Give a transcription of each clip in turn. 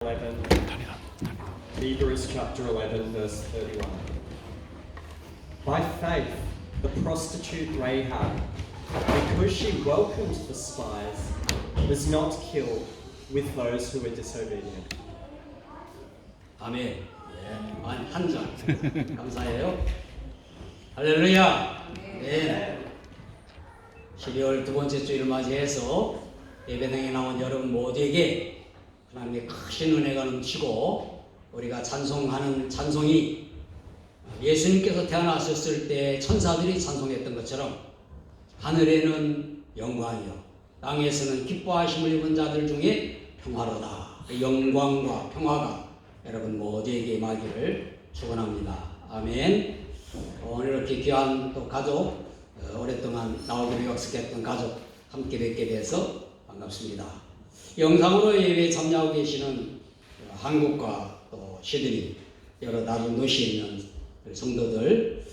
11, Hebrews chapter 11, verse 31. By faith, the prostitute Rahab, because she welcomed the spies, was not killed with those who were disobedient. 아멘. 예, 한 장. 감사해요. 할렐루야. 네. 12월 두 번째 주일을 맞이해서 예배당에 나온 여러분 모두에게 하나님의 크신 은혜가 넘치고 우리가 찬송하는 찬송이 예수님께서 태어나셨을 때 천사들이 찬송했던 것처럼 하늘에는 영광이요 땅에서는 기뻐하심을 입은 자들 중에 평화로다. 그 영광과 평화가 여러분 모두에게 임하기를 축원합니다. 아멘. 오늘 이렇게 귀한 또 가족, 오랫동안 나오기로 약속했던 가족 함께 뵙게 돼서 반갑습니다. 영상으로 예배에 참여하고 계시는 한국과 또 시드니 여러 다른 도시에 있는 성도들,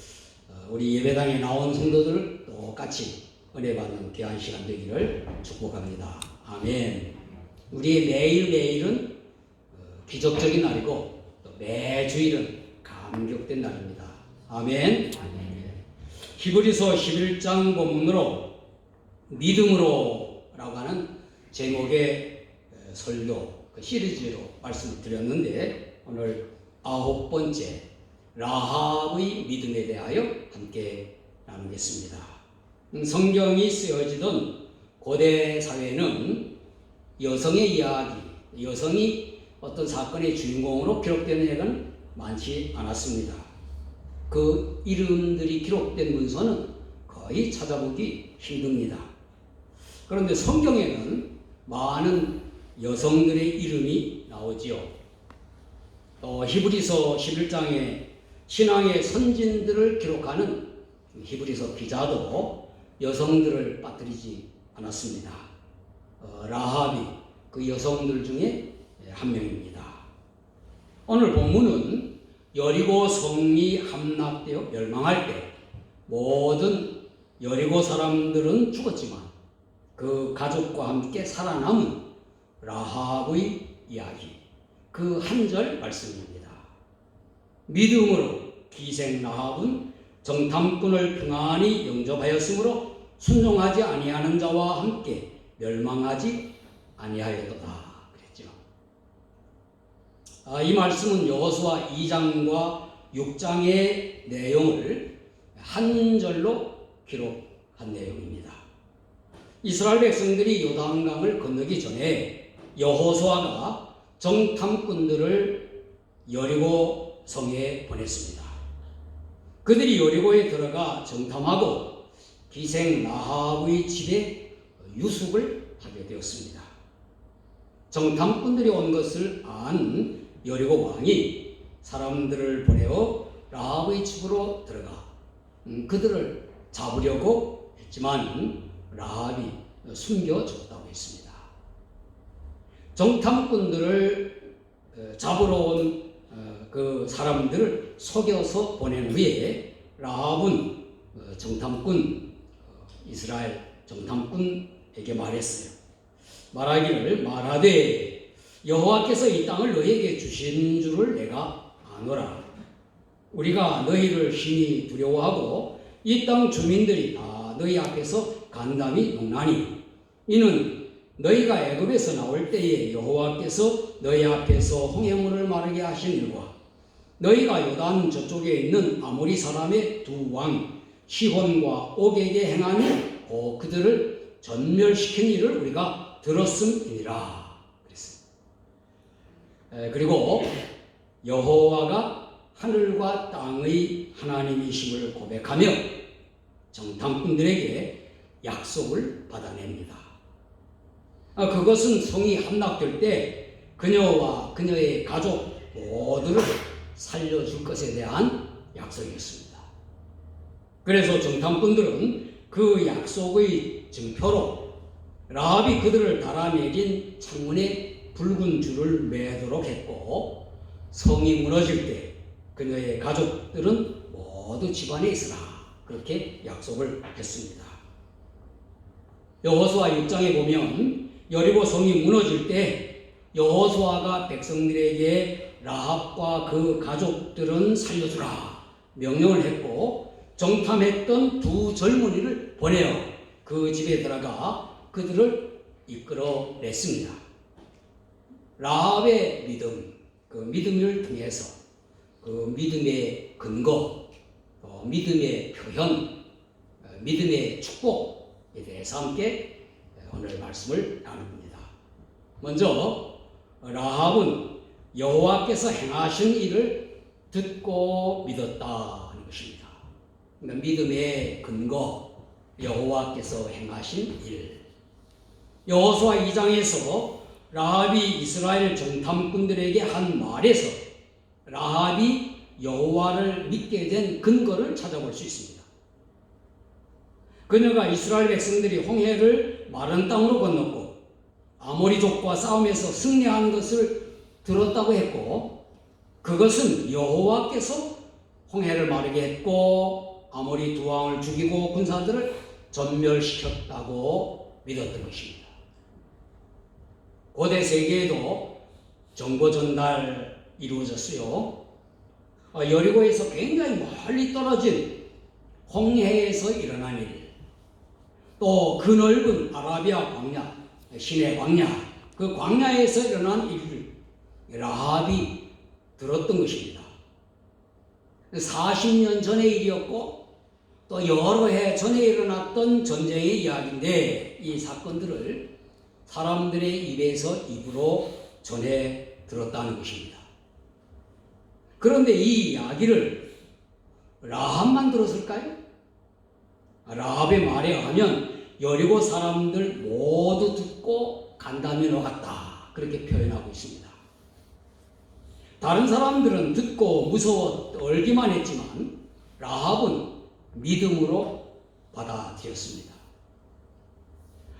우리 예배당에 나온 성도들 똑같이 은혜 받는 귀한 시간 되기를 축복합니다. 아멘. 우리의 매일매일은 기적적인 날이고 또 매주일은 감격된 날입니다. 아멘. 히브리서 11장 본문으로 믿음으로 라고 하는 제목의 설교 그 시리즈로 말씀을 드렸는데 오늘 9번째 라합의 믿음에 대하여 함께 나누겠습니다. 성경이 쓰여지던 고대 사회는 여성의 이야기, 여성이 어떤 사건의 주인공으로 기록되는 예는 많지 않았습니다. 그 이름들이 기록된 문서는 거의 찾아보기 힘듭니다. 그런데 성경에는 많은 여성들의 이름이 나오지요. 또 히브리서 11장에 신앙의 선진들을 기록하는 히브리서 기자도 여성들을 빠뜨리지 않았습니다. 라합이 그 여성들 중에 한 명입니다. 오늘 본문은 여리고 성이 함락되어 멸망할 때 모든 여리고 사람들은 죽었지만 그 가족과 함께 살아남은 라합의 이야기, 그 한 절 말씀입니다. 믿음으로 기생 라합은 정탐꾼을 평안히 영접하였으므로 순종하지 아니하는 자와 함께 멸망하지 아니하였도다 그랬죠. 이 말씀은 여호수아 2장과 6장의 내용을 한 절로 기록한 내용입니다. 이스라엘 백성들이 요단강을 건너기 전에 여호수아가 정탐꾼들을 여리고 성에 보냈습니다. 그들이 여리고에 들어가 정탐하고 기생 라합의 집에 유숙을 하게 되었습니다. 정탐꾼들이 온 것을 안 여리고 왕이 사람들을 보내어 라합의 집으로 들어가 그들을 잡으려고 했지만 라합이 숨겨 죽었다고 했습니다. 정탐꾼들을 잡으러 온 그 사람들을 속여서 보낸 후에 라합은 정탐꾼 이스라엘 정탐꾼에게 말했어요. 말하되 여호와께서 이 땅을 너희에게 주신 줄을 내가 아노라. 우리가 너희를 심히 두려워하고 이 땅 주민들이 다 너희 앞에서 간담이 농나니 이는 너희가 애굽에서 나올 때에 여호와께서 너희 앞에서 홍해물을 마르게 하신 일과 너희가 요단 저쪽에 있는 아모리 사람의 두 왕 시혼과 옥에게 행하니 그들을 전멸시킨 일을 우리가 들었음이니라 그랬습니다. 그리고 여호와가 하늘과 땅의 하나님이심을 고백하며 정탐꾼들에게 약속을 받아냅니다. 그것은 성이 함락될 때 그녀와 그녀의 가족 모두를 살려줄 것에 대한 약속이었습니다. 그래서 정탐꾼들은 그 약속의 증표로 라합이 그들을 달아내린 창문에 붉은 줄을 매도록 했고 성이 무너질 때 그녀의 가족들은 모두 집안에 있으라 그렇게 약속을 했습니다. 여호수아 6장에 보면 여리고 성이 무너질 때 여호수아가 백성들에게 라합과 그 가족들은 살려주라 명령을 했고 정탐했던 두 젊은이를 보내어 그 집에 들어가 그들을 이끌어냈습니다. 라합의 믿음, 그 믿음을 통해서 그 믿음의 근거, 믿음의 표현, 믿음의 축복에 대해서 함께 오늘 말씀을 나눕니다. 먼저 라합은 여호와께서 행하신 일을 듣고 믿었다 하는 것입니다. 믿음의 근거, 여호와께서 행하신 일. 여호수아 2장에서 라합이 이스라엘 정탐꾼들에게 한 말에서 라합이 여호와를 믿게 된 근거를 찾아볼 수 있습니다. 그녀가 이스라엘 백성들이 홍해를 마른 땅으로 건넜고 아모리족과 싸움에서 승리한 것을 들었다고 했고 그것은 여호와께서 홍해를 마르게 했고 아모리 두 왕을 죽이고 군사들을 전멸시켰다고 믿었던 것입니다. 고대 세계에도 정보 전달 이루어졌어요. 여리고에서 굉장히 멀리 떨어진 홍해에서 일어난 일, 또 그 넓은 아라비아 광야, 시내 광야, 그 광야에서 일어난 일을 라합이 들었던 것입니다. 40년 전의 일이었고 또 여러 해 전에 일어났던 전쟁의 이야기인데 이 사건들을 사람들의 입에서 입으로 전해 들었다는 것입니다. 그런데 이 이야기를 라합만 들었을까요? 라합의 말에 의하면 여리고 사람들 모두 듣고 간담회로 갔다 그렇게 표현하고 있습니다. 다른 사람들은 듣고 무서워 떨기만 했지만 라합은 믿음으로 받아들였습니다.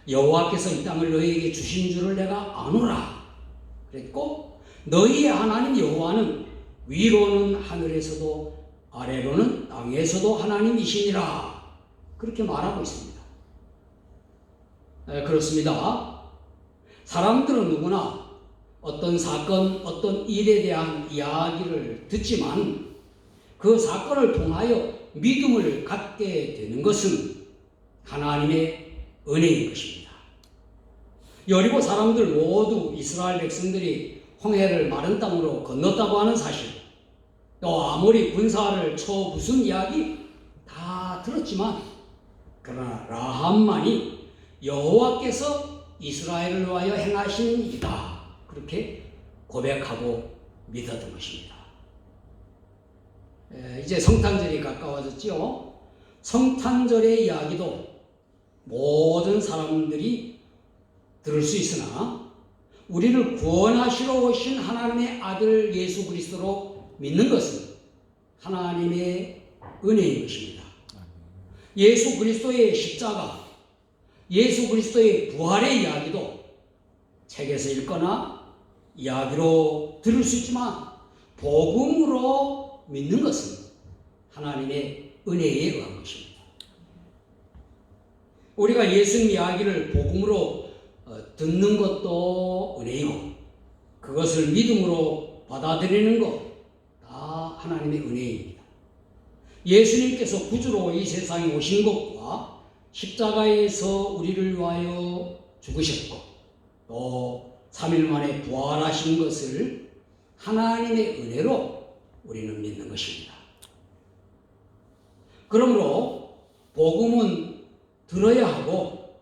여호와께서 이 땅을 너희에게 주신 줄을 내가 아노라 그랬고 너희의 하나님 여호와는 위로는 하늘에서도 아래로는 땅에서도 하나님이시니라 그렇게 말하고 있습니다. 그렇습니다. 사람들은 누구나 어떤 사건, 어떤 일에 대한 이야기를 듣지만 그 사건을 통하여 믿음을 갖게 되는 것은 하나님의 은혜인 것입니다. 여리고 사람들 모두 이스라엘 백성들이 홍해를 마른 땅으로 건넜다고 하는 사실, 또 아모리 군사를 쳐 부순 이야기 다 들었지만 그러나 라합만이 여호와께서 이스라엘을 위하여 행하신 일이다 그렇게 고백하고 믿었던 것입니다. 이제 성탄절이 가까워졌지요. 성탄절의 이야기도 모든 사람들이 들을 수 있으나 우리를 구원하시러 오신 하나님의 아들 예수 그리스도로 믿는 것은 하나님의 은혜인 것입니다. 예수 그리스도의 십자가, 예수 그리스도의 부활의 이야기도 책에서 읽거나 이야기로 들을 수 있지만 복음으로 믿는 것은 하나님의 은혜에 의한 것입니다. 우리가 예수님 이야기를 복음으로 듣는 것도 은혜이고 그것을 믿음으로 받아들이는 것 다 하나님의 은혜입니다. 예수님께서 구주로 이 세상에 오신 것과 십자가에서 우리를 위하여 죽으셨고 또 3일 만에 부활하신 것을 하나님의 은혜로 우리는 믿는 것입니다. 그러므로 복음은 들어야 하고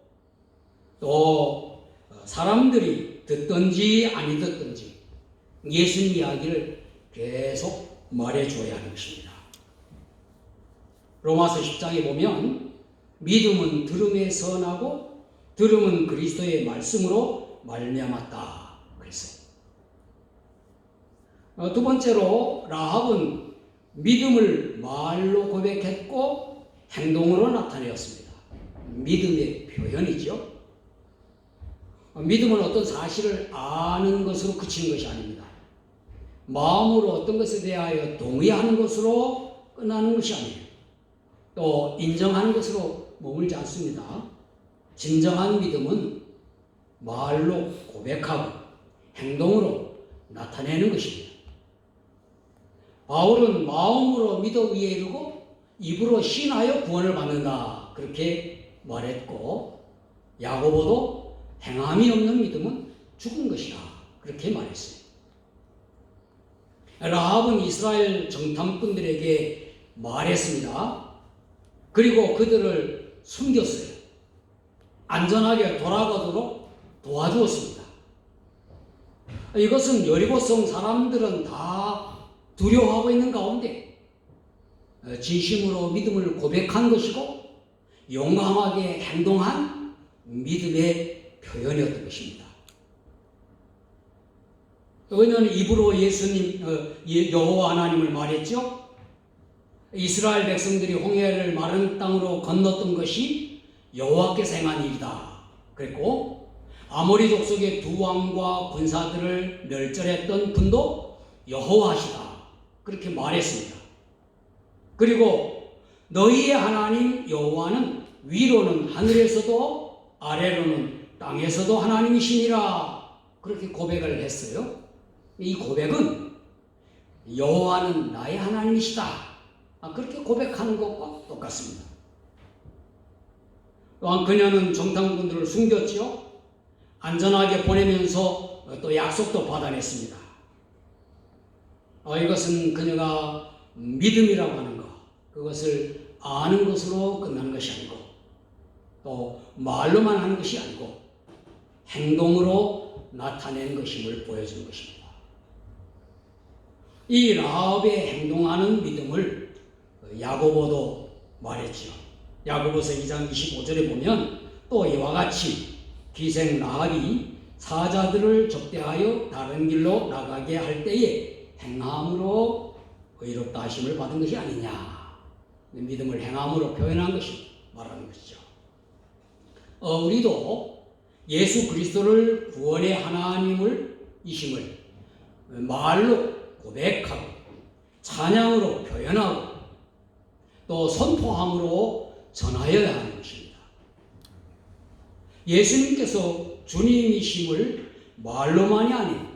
또 사람들이 듣든지 아니 듣든지 예수님 이야기를 계속 말해줘야 하는 것입니다. 로마서 10장에 보면 믿음은 들음에서 나고 들음은 그리스도의 말씀으로 말미암았다 그랬어요. 두 번째로 라합은 믿음을 말로 고백했고 행동으로 나타내었습니다. 믿음의 표현이죠. 믿음은 어떤 사실을 아는 것으로 그치는 것이 아닙니다. 마음으로 어떤 것에 대하여 동의하는 것으로 끝나는 것이 아니에요. 또 인정하는 것으로 머물지 않습니다. 진정한 믿음은 말로 고백하고 행동으로 나타내는 것입니다. 바울은 마음으로 믿어 위에 이르고 입으로 신하여 구원을 받는다 그렇게 말했고, 야고보도 행함이 없는 믿음은 죽은 것이라 그렇게 말했어요. 라합은 이스라엘 정탐꾼들에게 말했습니다. 그리고 그들을 숨겼어요. 안전하게 돌아가도록 도와주었습니다. 이것은 여리고성 사람들은 다 두려워하고 있는 가운데 진심으로 믿음을 고백한 것이고 용감하게 행동한 믿음의 표현이었던 것입니다. 왜냐하면 입으로 예수님, 여호와 하나님을 말했죠. 이스라엘 백성들이 홍해를 마른 땅으로 건넜던 것이 여호와께서 행한 일이다 그랬고, 아모리 족속의 두 왕과 군사들을 멸절했던 분도 여호와시다 그렇게 말했습니다. 그리고 너희의 하나님 여호와는 위로는 하늘에서도 아래로는 땅에서도 하나님이시니라 그렇게 고백을 했어요. 이 고백은 여호와는 나의 하나님이시다 그렇게 고백하는 것과 똑같습니다. 또한 그녀는 정탐꾼들을 숨겼죠. 안전하게 보내면서 또 약속도 받아냈습니다. 이것은 그녀가 믿음이라고 하는 것, 그것을 아는 것으로 끝나는 것이 아니고 또 말로만 하는 것이 아니고 행동으로 나타내는 것임을 보여주는 것입니다. 이 라합의 행동하는 믿음을 야고보도 말했죠. 야고보서 2장 25절에 보면 또 이와 같이 기생 라합이 사자들을 접대하여 다른 길로 나가게 할 때에 행함으로 의롭다 하심을 받은 것이 아니냐. 믿음을 행함으로 표현한 것이 말하는 것이죠. 우리도 예수 그리스도를 구원의 하나님을 이심을 말로 고백하고 찬양으로 표현하고 또 선포함으로 전하여야 하는 것입니다. 예수님께서 주님이심을 말로만이 아닌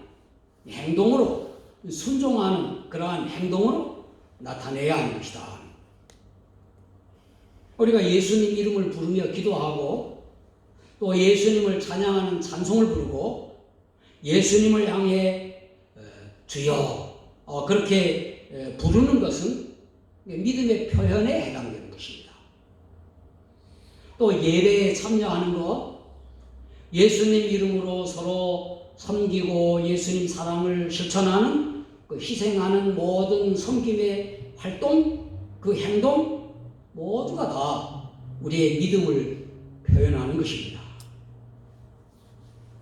행동으로 순종하는 그러한 행동으로 나타내야 하는 것이다. 우리가 예수님 이름을 부르며 기도하고 또 예수님을 찬양하는 찬송을 부르고 예수님을 향해 주여 그렇게 부르는 것은 믿음의 표현에 해당되는 것입니다. 또 예배에 참여하는 것, 예수님 이름으로 서로 섬기고 예수님 사랑을 실천하는 희생하는 모든 섬김의 활동, 그 행동 모두가 다 우리의 믿음을 표현하는 것입니다.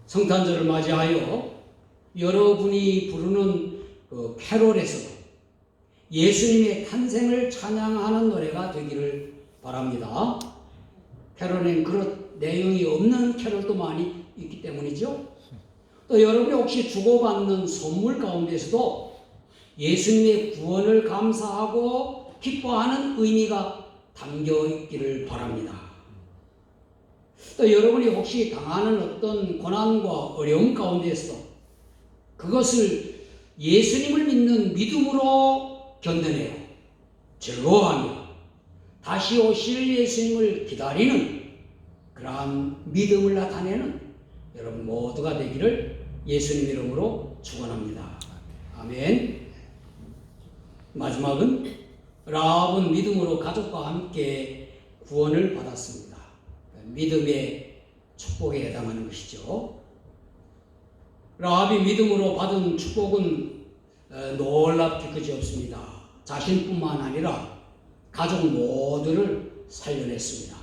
성탄절을 맞이하여 여러분이 부르는 그 캐롤에서도 예수님의 탄생을 찬양하는 노래가 되기를 바랍니다. 캐롤에는 그런 내용이 없는 캐롤도 많이 있기 때문이죠. 또 여러분이 혹시 주고받는 선물 가운데서도 예수님의 구원을 감사하고 기뻐하는 의미가 담겨 있기를 바랍니다. 또 여러분이 혹시 당하는 어떤 고난과 어려움 가운데서 그것을 예수님을 믿는 믿음으로 견뎌내요. 즐거워하며 다시 오실 예수님을 기다리는 그러한 믿음을 나타내는 여러분 모두가 되기를 예수님 이름으로 축원합니다. 아멘. 마지막은 라합은 믿음으로 가족과 함께 구원을 받았습니다. 믿음의 축복에 해당하는 것이죠. 라합이 믿음으로 받은 축복은 놀랍기 그지없습니다. 자신뿐만 아니라 가족 모두를 살려냈습니다.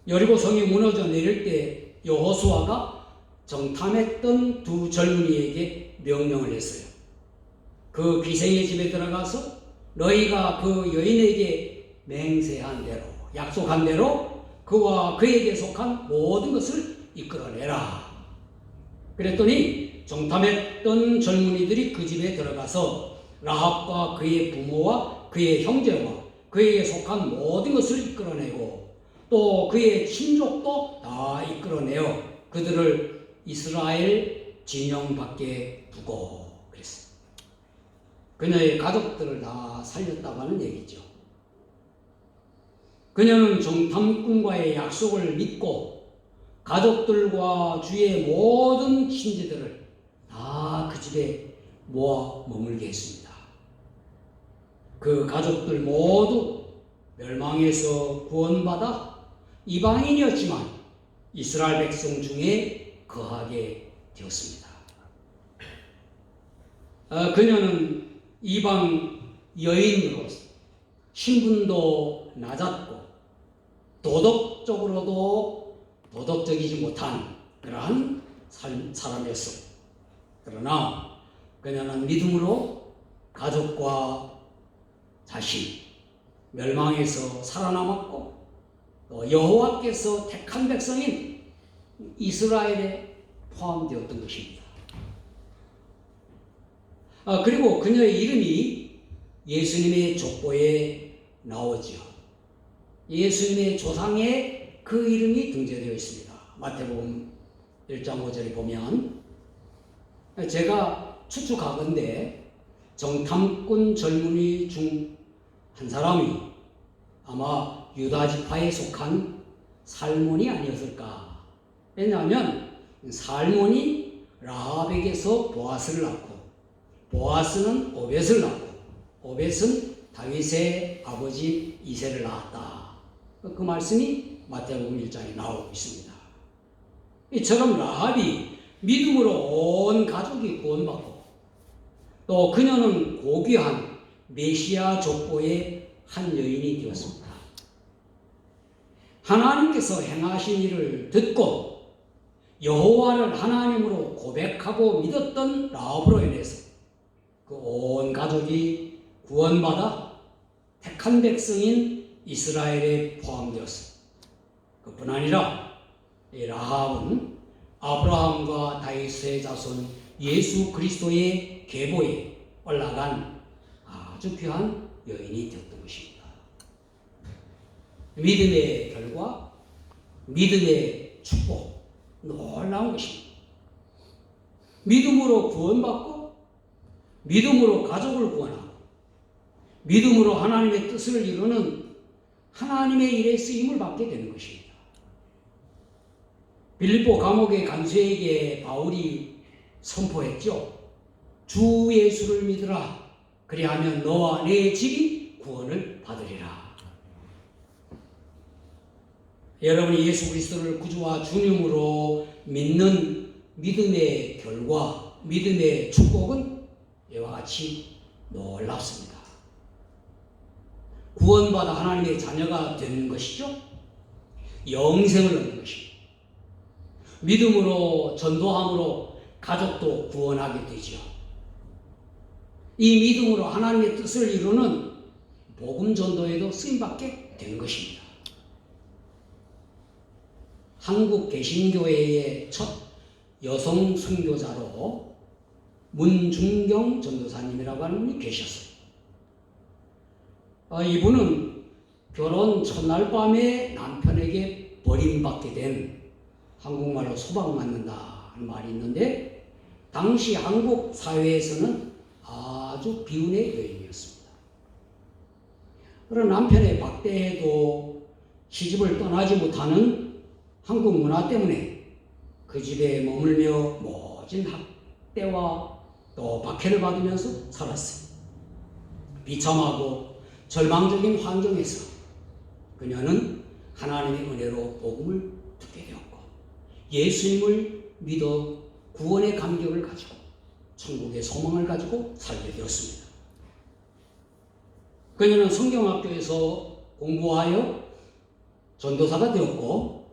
여리고 성이 무너져 내릴 때 여호수아가 정탐했던 두 젊은이에게 명령을 했어요. 그 기생의 집에 들어가서 너희가 그 여인에게 맹세한 대로 약속한 대로 그와 그에게 속한 모든 것을 이끌어내라. 그랬더니 정탐했던 젊은이들이 그 집에 들어가서 라합과 그의 부모와 그의 형제와 그에게 속한 모든 것을 이끌어내고 또 그의 친족도 다 이끌어내어 그들을 이스라엘 진영 밖에 두고 그랬어요. 그녀의 가족들을 다 살렸다고 하는 얘기죠. 그녀는 정탐꾼과의 약속을 믿고 가족들과 주의 모든 친지들을 다 그 집에 모아 머물게 했습니다. 그 가족들 모두 멸망에서 구원받아 이방인이었지만 이스라엘 백성 중에 거하게 되었습니다. 그녀는 이방 여인으로 신분도 낮았고 도덕적으로도 도덕적이지 못한 그러한 사람이었어. 그러나 그녀는 믿음으로 가족과 자신, 멸망에서 살아남았고 또 여호와께서 택한 백성인 이스라엘에 포함되었던 것입니다. 그리고 그녀의 이름이 예수님의 족보에 나오죠. 예수님의 조상에 그 이름이 등재되어 있습니다. 마태복음 1장 5절에 보면 제가 추측하건대 정탐꾼 젊은이 중 한 사람이 아마 유다 지파에 속한 살몬이 아니었을까. 왜냐하면 살몬이 라합에게서 보아스를 낳고 보아스는 오벳을 낳고 오벳은 다윗의 아버지 이새를 낳았다. 그 말씀이 마태복음 1장에 나오고 있습니다. 이처럼 라합이 믿음으로 온 가족이 구원받고 또 그녀는 고귀한 메시아 족보의 한 여인이 되었습니다. 하나님께서 행하신 일을 듣고 여호와를 하나님으로 고백하고 믿었던 라합으로 인해서 그 온 가족이 구원받아 택한 백성인 이스라엘에 포함되었습니다. 그뿐 아니라 이 라합은 아브라함과 다윗의 자손 예수 그리스도의 계보에 올라간 아주 귀한 여인이 되었던 것입니다. 믿음의 결과, 믿음의 축복, 놀라운 것입니다. 믿음으로 구원받고 믿음으로 가족을 구원하고 믿음으로 하나님의 뜻을 이루는 하나님의 일에 쓰임을 받게 되는 것입니다. 빌립보 감옥의 간수에게 바울이 선포했죠. 주 예수를 믿으라. 그리하면 너와 내 집이 구원을 받으리라. 여러분이 예수 그리스도를 구주와 주님으로 믿는 믿음의 결과, 믿음의 축복은 이와 같이 놀랍습니다. 구원받아 하나님의 자녀가 되는 것이죠. 영생을 얻는 것입니다. 믿음으로 전도함으로 가족도 구원하게 되죠. 이 믿음으로 하나님의 뜻을 이루는 복음 전도에도 쓰임받게 되는 것입니다. 한국 개신교회의 첫 여성 선교자로 문중경 전도사님이라고 하는 분이 계셨어요. 이분은 결혼 첫날 밤에 남편에게 버림받게 된, 한국말로 소방맞는다는 말이 있는데 당시 한국 사회에서는 아주 비운의 여인이었습니다. 그러나 남편의 박대에도 시집을 떠나지 못하는 한국 문화 때문에 그 집에 머물며 모진 학대와 또 박해를 받으면서 살았어요. 비참하고 절망적인 환경에서 그녀는 하나님의 은혜로 복음을 듣게 되었고 예수님을 믿어 구원의 감격을 가지고 천국의 소망을 가지고 살게 되었습니다. 그녀는 성경학교에서 공부하여 전도사가 되었고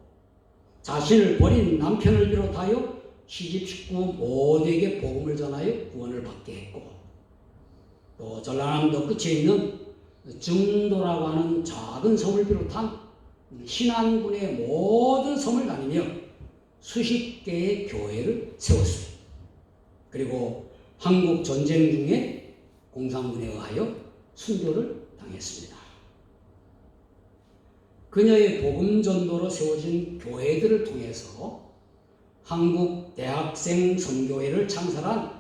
자신을 버린 남편을 비롯하여 시집 식구 모두에게 복음을 전하여 구원을 받게 했고 또 전라남도 끝에 있는 증도라고 하는 작은 섬을 비롯한 신안군의 모든 섬을 다니며 수십 개의 교회를 세웠습니다. 그리고 한국 전쟁 중에 공산군에 의하여 순교를 당했습니다. 그녀의 복음 전도로 세워진 교회들을 통해서 한국 대학생 선교회를 창설한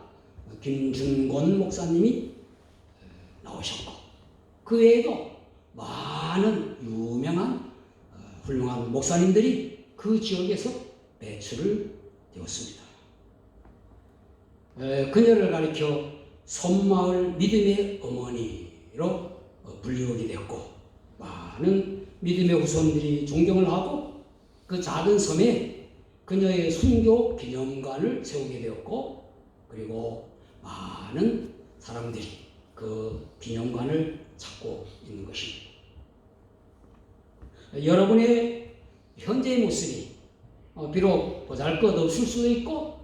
김준권 목사님이 나오셨고, 그 외에도 많은 유명한 훌륭한 목사님들이 그 지역에서 배출을 되었습니다. 그녀를 가리켜 손마을 믿음의 어머니로 불리우게 되었고, 많은 믿음의 후손들이 존경을 하고 그 작은 섬에 그녀의 순교 기념관을 세우게 되었고, 그리고 많은 사람들이 그 기념관을 찾고 있는 것입니다. 여러분의 현재의 모습이 비록 보잘것없을 수도 있고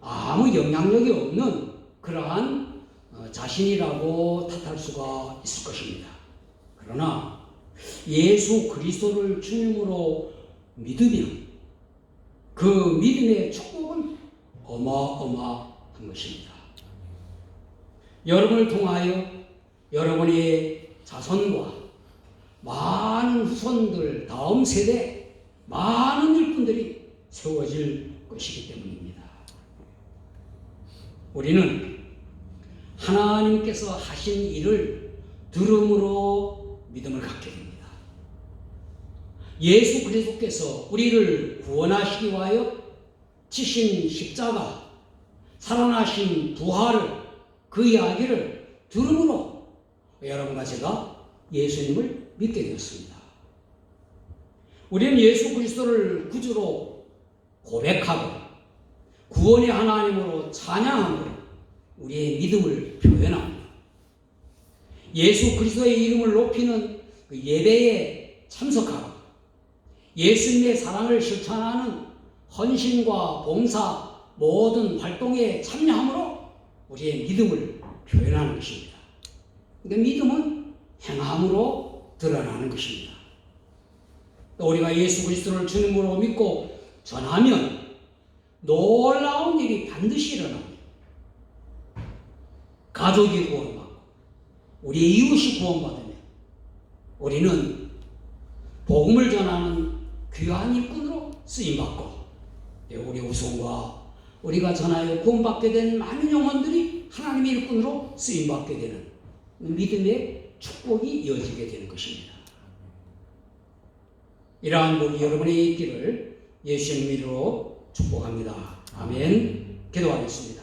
아무 영향력이 없는 그러한 자신이라고 탓할 수가 있을 것입니다. 그러나 예수 그리스도를 주님으로 믿으면 그 믿음의 축복은 어마어마한 것입니다. 여러분을 통하여 여러분의 자손과 많은 후손들, 다음 세대, 많은 일꾼들이 세워질 것이기 때문입니다. 우리는 하나님께서 하신 일을 들음으로 믿음을 갖게 됩니다. 예수 그리스도께서 우리를 구원하시기 위하여 지신 십자가, 살아나신 부활을, 그 이야기를 들음으로 여러분과 제가 예수님을 믿게 되었습니다. 우리는 예수 그리스도를 구주로 고백하고 구원의 하나님으로 찬양함으로 우리의 믿음을 표현합니다. 예수 그리스도의 이름을 높이는 그 예배에 참석하고 예수님의 사랑을 실천하는 헌신과 봉사, 모든 활동에 참여함으로 우리의 믿음을 표현하는 것입니다. 그러니까 믿음은 행함으로 드러나는 것입니다. 또 우리가 예수 그리스도를 주님으로 믿고 전하면 놀라운 일이 반드시 일어납니다. 가족이 구원받고 우리의 이웃이 구원받으면 우리는 복음을 전하는 귀한 일꾼으로 쓰임받고 우리 후손과 우리가 전하여 구원받게 된 많은 영혼들이 하나님의 일꾼으로 쓰임받게 되는 믿음의 축복이 이어지게 되는 것입니다. 이러한 복이 여러분의 있기를 예수님 이름으로 축복합니다. 아멘. 기도하겠습니다.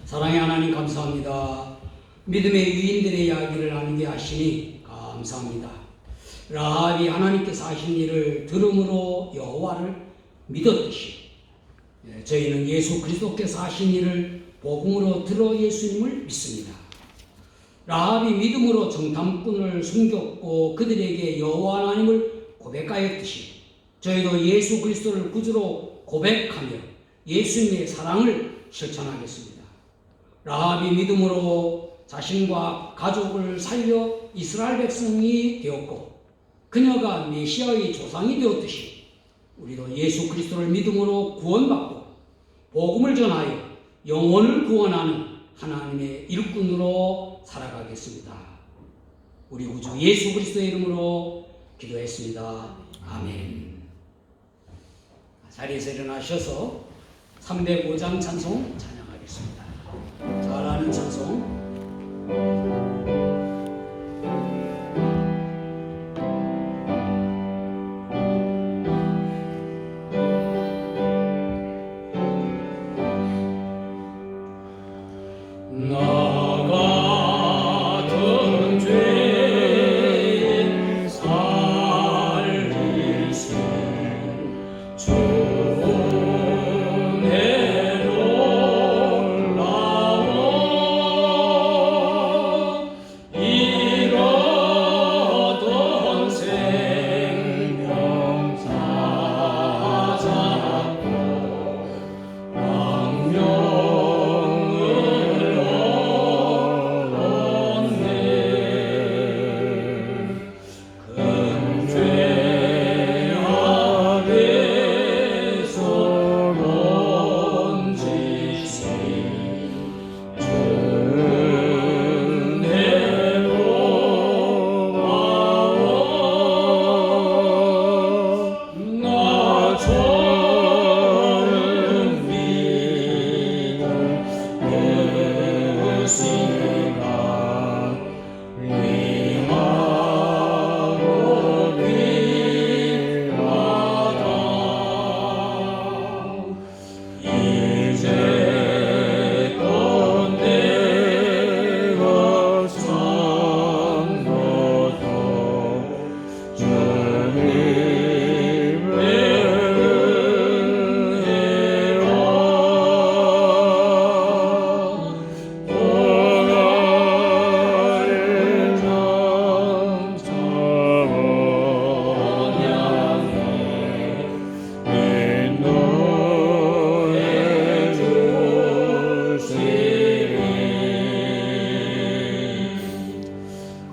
사랑의 하나님 감사합니다. 믿음의 유인들의 이야기를 나누게 하시니 감사합니다. 라합이 하나님께서 하신 일을 들음으로 여호와를 믿었듯이 저희는 예수 그리스도께서 하신 일을 복음으로 들어 예수님을 믿습니다. 라합이 믿음으로 정탐꾼을 숨겼고 그들에게 여호와 하나님을 고백하였듯이 저희도 예수 그리스도를 구주로 고백하며 예수님의 사랑을 실천하겠습니다. 라합이 믿음으로 자신과 가족을 살려 이스라엘 백성이 되었고 그녀가 메시아의 조상이 되었듯이 우리도 예수 그리스도를 믿음으로 구원받고 복음을 전하여 영혼을 구원하는 하나님의 일꾼으로 살아가겠습니다. 우리 구주 예수 그리스도의 이름으로 기도했습니다. 아멘. 자리에서 일어나셔서 305장 찬송 찬양하겠습니다. 잘 아는 찬송. 시간 위하고 귀하다. 이제껏 내가 참고도 주님의 은혜와 보나를 감사하오니 인도해 주시리.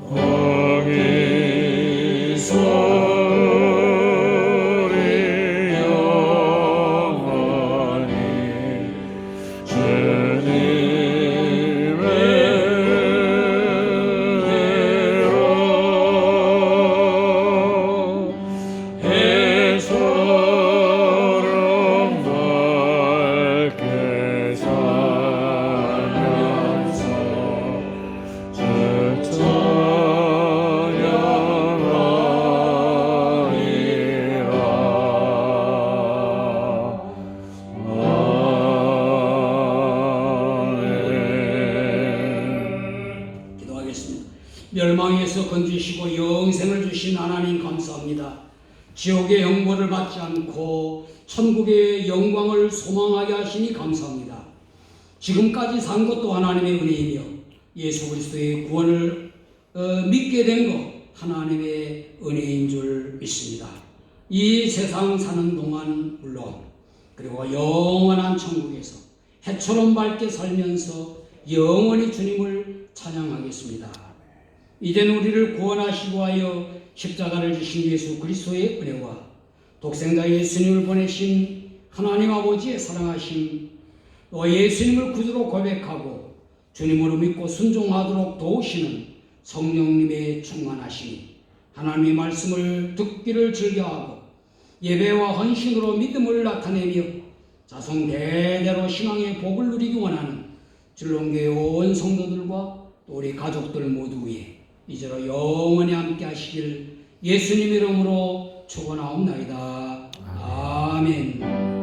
거기서 우리 영원히 주님의 은혜로 해처럼 밝게 살면서 주 찬양하리라. 아멘. 기도하겠습니다. 멸망에서 건지시고 영생을 주신 하나님 감사합니다. 지옥의 형벌을 받지 않고 천국의 영광을 소망하게 하시니 감사합니다. 지금까지 산 것도 하나님의 은혜이며 예수 그리스도의 구원을 믿게 된 것 하나님의 은혜인 줄 믿습니다. 이 세상 사는 동안 물론 그리고 영원한 천국에서 해처럼 밝게 살면서 영원히 주님을 찬양하겠습니다. 이젠 우리를 구원하시고 하여 십자가를 지신 예수 그리스도의 은혜와 독생자 예수님을 보내신 하나님 아버지의 사랑하심, 또 예수님을 구주로 고백하고 주님으로 믿고 순종하도록 도우시는 성령님의 충만하심이 하나님의 말씀을 듣기를 즐겨하고 예배와 헌신으로 믿음을 나타내며 자손 대대로 신앙의 복을 누리기 원하는 줄롱교회 온 성도들과 또 우리 가족들 모두 위에 이제로 영원히 함께 하시길 예수님 이름으로 축원하옵나이다. 아멘.